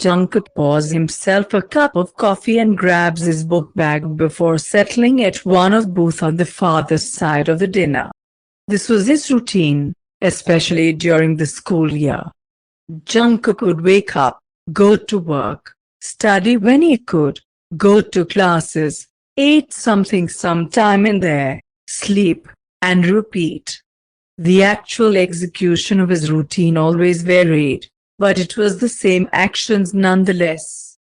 Jungkook pours himself a cup of coffee and grabs his book bag before settling at one of booth on the farthest side of the dinner. This was his routine, especially during the school year. Jungkook would wake up, go to work, study when he could, go to classes, eat something sometime in there, sleep, and repeat. The actual execution of his routine always varied, but it was the same actions nonetheless.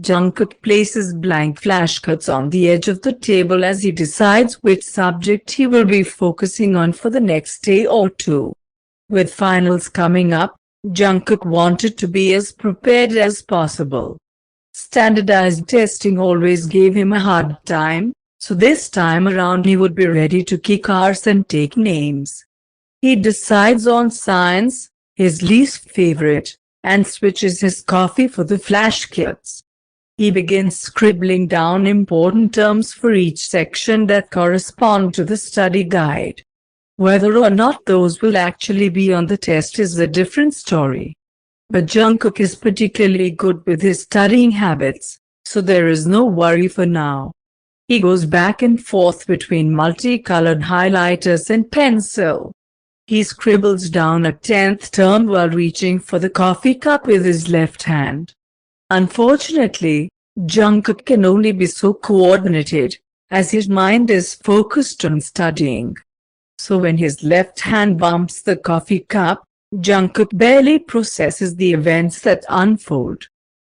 Jungkook places blank flashcards on the edge of the table as he decides which subject he will be focusing on for the next day or two. With finals coming up, Jungkook wanted to be as prepared as possible. Standardized testing always gave him a hard time, so this time around he would be ready to kick ass and take names. He decides on science, his least favorite, and switches his coffee for the flashcards. He begins scribbling down important terms for each section that correspond to the study guide. Whether or not those will actually be on the test is a different story. But Jungkook is particularly good with his studying habits, so there is no worry for now. He goes back and forth between multicolored highlighters and pencil. He scribbles down a 10th term while reaching for the coffee cup with his left hand. Unfortunately, Jungkook can only be so coordinated, as his mind is focused on studying. So when his left hand bumps the coffee cup, Jungkook barely processes the events that unfold.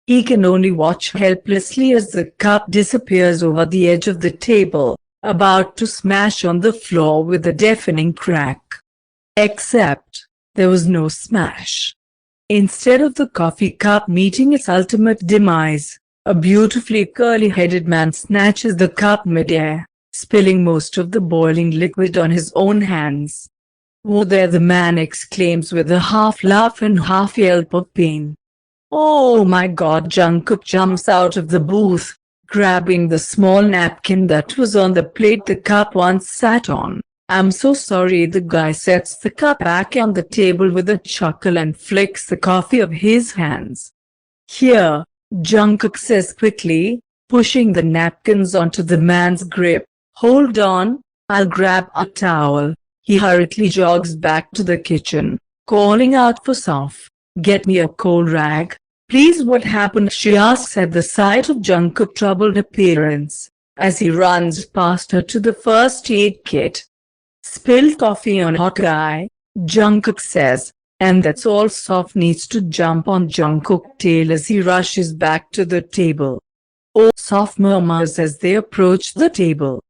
He can only watch helplessly as the cup disappears over the edge of the table, about to smash on the floor with a deafening crack. Except, there was no smash. Instead of the coffee cup meeting its ultimate demise, a beautifully curly-headed man snatches the cup mid-air, spilling most of the boiling liquid on his own hands. "Whoa there," the man exclaims with a half laugh and half yelp of pain. "Oh my God!" Jungkook jumps out of the booth, grabbing the small napkin that was on the plate the cup once sat on. "I'm so sorry." The guy sets the cup back on the table with a chuckle and flicks the coffee off his hands. "Here," Jungkook says quickly, pushing the napkins onto the man's grip. "Hold on, I'll grab a towel." He hurriedly jogs back to the kitchen, calling out for Soph. "Get me a cold rag, please." "What happened?" she asks at the sight of Jungkook's troubled appearance, as he runs past her to the first aid kit. "Spilled coffee on hot guy," Jungkook says, and that's all. Soph needs to jump on Jungkook's tail as he rushes back to the table. "Oh," Soph murmurs as they approach the table.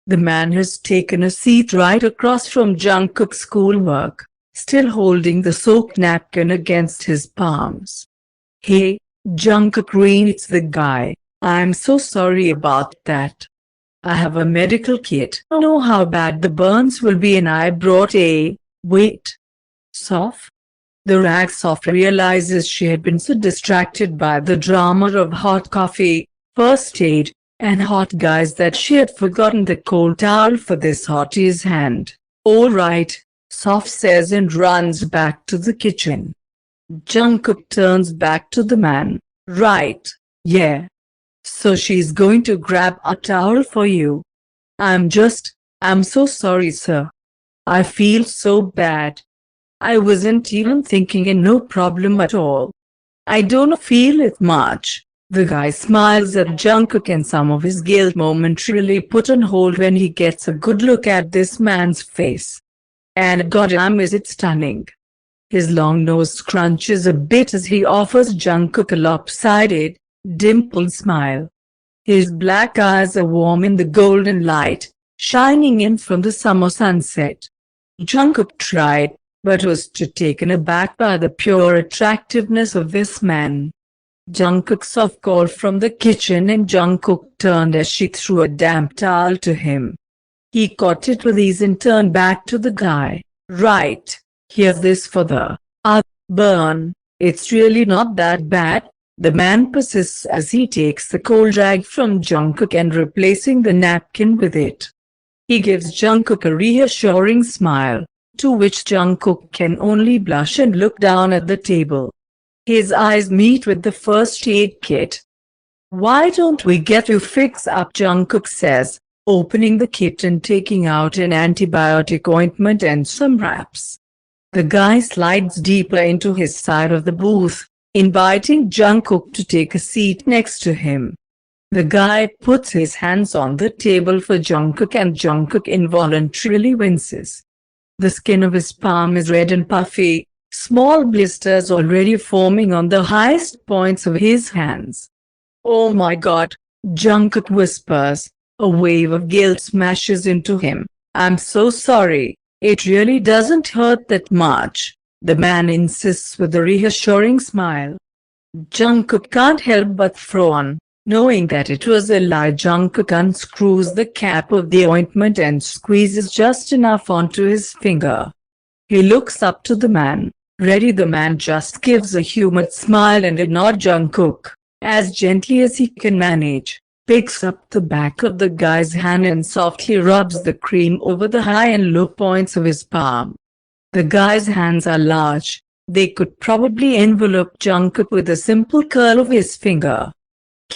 The man has taken a seat right across from Jungkook's schoolwork, still holding the soaked napkin against his palms. "Hey," Jungkook greets the guy, "I'm so sorry about that. I have a medical kit. I know how bad the burns will be, and I brought a..." "Wait. Soph?" The rag. Soph realizes she had been so distracted by the drama of hot coffee, first aid, and hot guys that she had forgotten the cold towel for this hottie's hand. "All right," Soph says and runs back to the kitchen. Jungkook turns back to the man. "Right, yeah. So she's going to grab a towel for you." I'm so sorry, sir. I feel so bad. I wasn't even thinking, and no problem at all. I don't feel it much." The guy smiles at Jungkook, and some of his guilt momentarily put on hold when he gets a good look at this man's face. And goddamn is it stunning. His long nose scrunches a bit as he offers Jungkook a lopsided, dimpled smile. His black eyes are warm in the golden light, shining in from the summer sunset. Jungkook tried, but was too taken aback by the pure attractiveness of this man. Jungkook Soph called from the kitchen, and Jungkook turned as she threw a damp towel to him. He caught it with ease and turned back to the guy. "Right, here's this for the burn. It's really not that bad." The man persists as he takes the cold rag from Jungkook and replacing the napkin with it. He gives Jungkook a reassuring smile, to which Jungkook can only blush and look down at the table. His eyes meet with the first aid kit. "Why don't we get you fix up?" Jungkook says, opening the kit and taking out an antibiotic ointment and some wraps. The guy slides deeper into his side of the booth, inviting Jungkook to take a seat next to him. The guy puts his hands on the table for Jungkook and Jungkook involuntarily winces. The skin of his palm is red and puffy, small blisters already forming on the highest points of his hands. "Oh my god," Jungkook whispers. A wave of guilt smashes into him. "I'm so sorry. It really doesn't hurt that much," the man insists with a reassuring smile. Jungkook can't help but frown. Knowing that it was a lie, Jungkook unscrews the cap of the ointment and squeezes just enough onto his finger. He looks up to the man. Ready, the man just gives a humid smile and a nod. Jungkook, as gently as he can manage, picks up the back of the guy's hand and softly rubs the cream over the high and low points of his palm. The guy's hands are large. They could probably envelope Jungkook with a simple curl of his finger.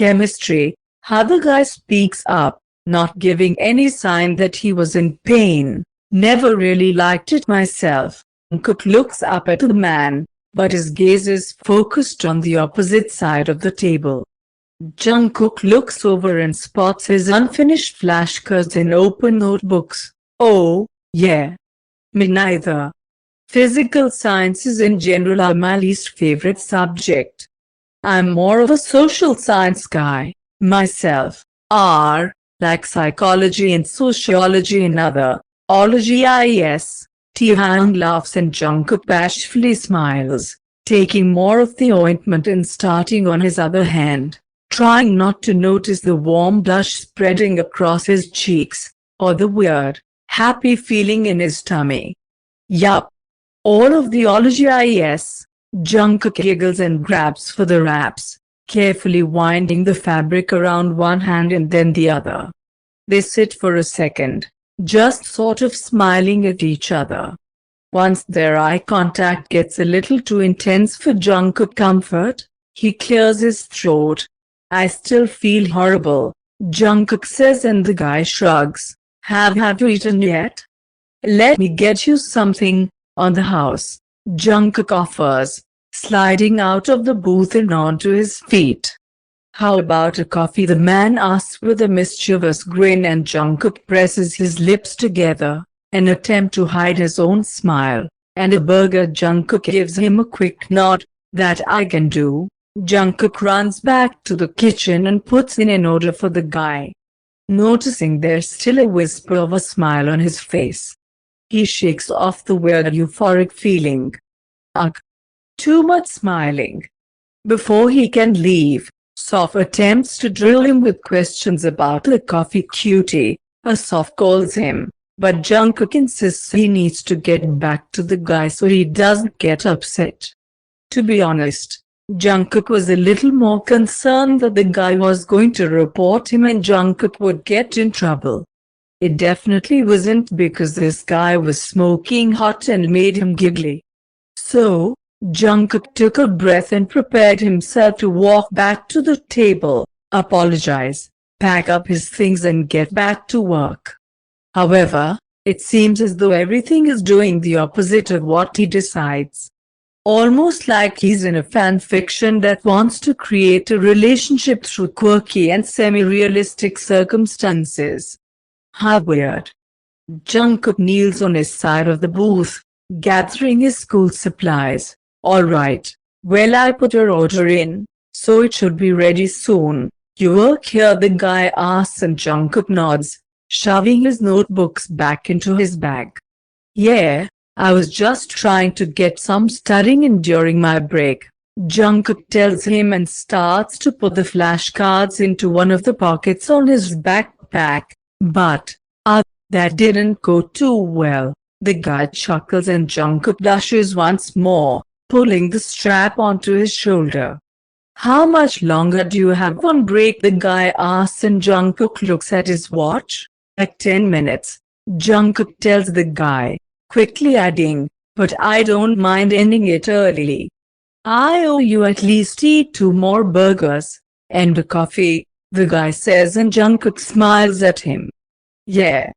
"Chemistry," the guy speaks up, not giving any sign that he was in pain. "Never really liked it myself." Jungkook looks up at the man, but his gaze is focused on the opposite side of the table. Jungkook looks over and spots his unfinished flashcards in open notebooks. "Oh, yeah. Me neither. Physical sciences in general are my least favorite subject. I'm more of a social science guy, myself. Like psychology and sociology and other. Ology is." Taekook laughs and Jungkook bashfully smiles, taking more of the ointment and starting on his other hand, trying not to notice the warm blush spreading across his cheeks, or the weird, happy feeling in his tummy. "Yup. All of the ology is." Jungkook giggles and grabs for the wraps, carefully winding the fabric around one hand and then the other. They sit for a second, just sort of smiling at each other. Once their eye contact gets a little too intense for Jungkook's comfort, he clears his throat. "I still feel horrible," Jungkook says, and the guy shrugs. Have you eaten yet?" "Let me get you something on the house," Jungkook offers, sliding out of the booth and onto his feet. "How about a coffee?" the man asks with a mischievous grin, and Jungkook presses his lips together, an attempt to hide his own smile. "And a burger?" Jungkook gives him a quick nod. "That I can do." Jungkook runs back to the kitchen and puts in an order for the guy. Noticing there's still a whisper of a smile on his face, he shakes off the weird euphoric feeling. Ugh. Too much smiling. Before he can leave, Soph attempts to drill him with questions about the coffee. "Cutie," Soph calls him, but Jungkook insists he needs to get back to the guy so he doesn't get upset. To be honest, Jungkook was a little more concerned that the guy was going to report him and Jungkook would get in trouble. It definitely wasn't because this guy was smoking hot and made him giggly. So, Jungkook took a breath and prepared himself to walk back to the table, apologize, pack up his things and get back to work. However, it seems as though everything is doing the opposite of what he decides. Almost like he's in a fanfiction that wants to create a relationship through quirky and semi-realistic circumstances. How weird. Jungkook kneels on his side of the booth, gathering his school supplies. "Alright, well, I put your order in, so it should be ready soon. You work here?" the guy asks, and Jungkook nods, shoving his notebooks back into his bag. "Yeah, I was just trying to get some studying in during my break," Jungkook tells him and starts to put the flashcards into one of the pockets on his backpack. But, that didn't go too well. The guy chuckles and Jungkook blushes once more, pulling the strap onto his shoulder. "How much longer do you have on break?" the guy asks, and Jungkook looks at his watch. "Like 10 minutes, Jungkook tells the guy, quickly adding, "But I don't mind ending it early." I owe you at least eat 2 more burgers and a coffee, the guy says, and Jungkook smiles at him. Yeah.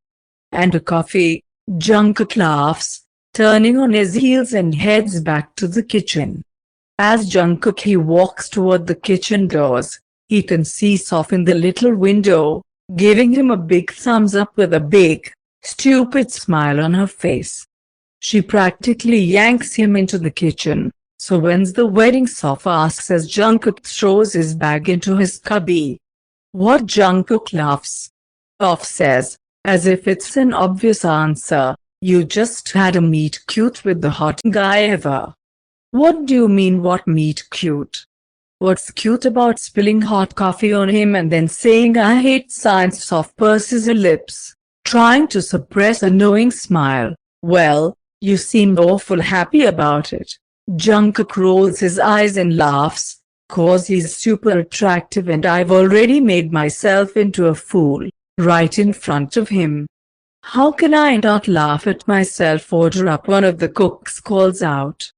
And a coffee, Jungkook laughs, turning on his heels and heads back to the kitchen. As Jungkook he walks toward the kitchen doors, he can see Soph in the little window, giving him a big thumbs up with a big, stupid smile on her face. She practically yanks him into the kitchen. So when's the wedding? Soph asks as Jungkook throws his bag into his cubby. What? Jungkook laughs. Soph says, as if it's an obvious answer, you just had a meet cute with the hot guy ever. What do you mean, what meet cute? What's cute about spilling hot coffee on him and then saying I hate science? Soph purses her lips, trying to suppress a knowing smile. Well, you seemed awful happy about it. Jungkook rolls his eyes and laughs, cause he's super attractive and I've already made myself into a fool, right in front of him. How can I not laugh at myself? Order up, one of the cooks calls out.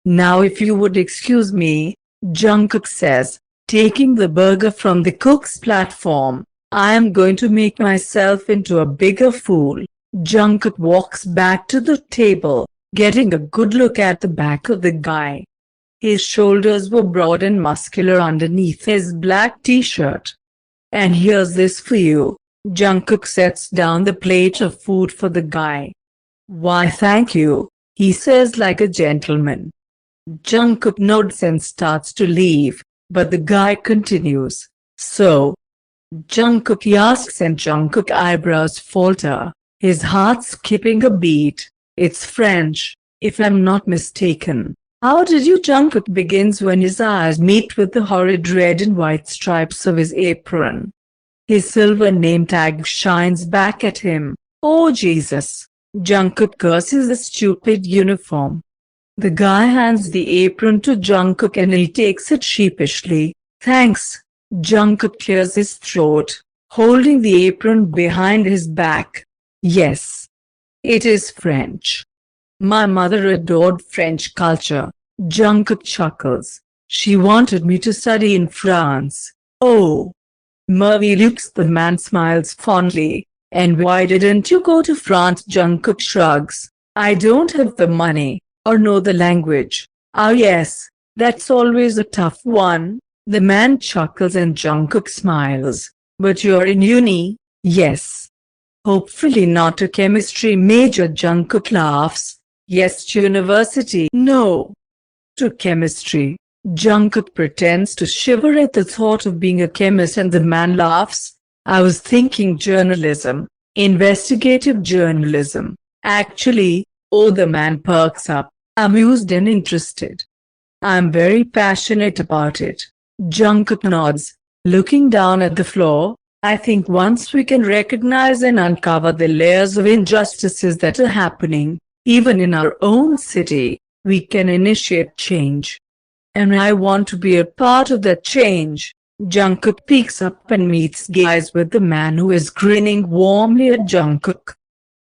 Now if you would excuse me, Jungkook says, taking the burger from the cook's platform, I am going to make myself into a bigger fool. Jungkook walks back to the table, getting a good look at the back of the guy. His shoulders were broad and muscular underneath his black t-shirt. And here's this for you. Jungkook sets down the plate of food for the guy. Why thank you, he says like a gentleman. Jungkook nods and starts to leave, but the guy continues. So? Jungkook asks and Jungkook eyebrows falter, his heart skipping a beat. It's French, if I'm not mistaken. How did you? Jungkook begins when his eyes meet with the horrid red and white stripes of his apron. His silver name tag shines back at him. Oh Jesus! Jungkook curses the stupid uniform. The guy hands the apron to Jungkook and he takes it sheepishly. Thanks. Jungkook clears his throat, holding the apron behind his back. Yes. It is French. My mother adored French culture. Jungkook chuckles. She wanted me to study in France. Oh. Mervy looks. The man smiles fondly. And why didn't you go to France? Jungkook shrugs. I don't have the money. Or know the language. Ah yes, that's always a tough one. The man chuckles and Jungkook smiles. But you're in uni? Yes. Hopefully not a chemistry major. Jungkook laughs. Yes, to university. No. To chemistry. Jungkook pretends to shiver at the thought of being a chemist and the man laughs. I was thinking journalism. Investigative journalism. Actually, oh, the man perks up, amused and interested. I'm very passionate about it. Jungkook nods, looking down at the floor. I think once we can recognize and uncover the layers of injustices that are happening, even in our own city, we can initiate change. And I want to be a part of that change. Jungkook peeks up and meets eyes with the man who is grinning warmly at Jungkook.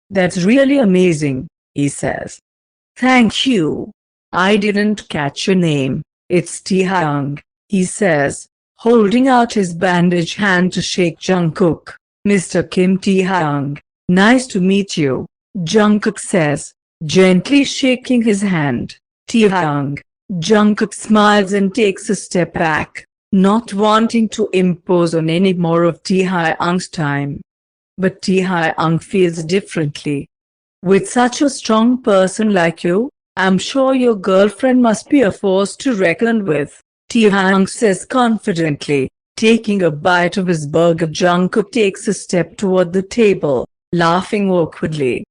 That's really amazing, he says. Thank you. I didn't catch your name. It's Taekook, he says, holding out his bandaged hand to shake Jungkook. Mr. Kim Taekook, nice to meet you, Jungkook says, gently shaking his hand. Taekook. Jungkook smiles and takes a step back, not wanting to impose on any more of Taekook's time. But Taekook feels differently. With such a strong person like you, I'm sure your girlfriend must be a force to reckon with, Taekook says confidently, taking a bite of his burger. Jungkook takes a step toward the table, laughing awkwardly.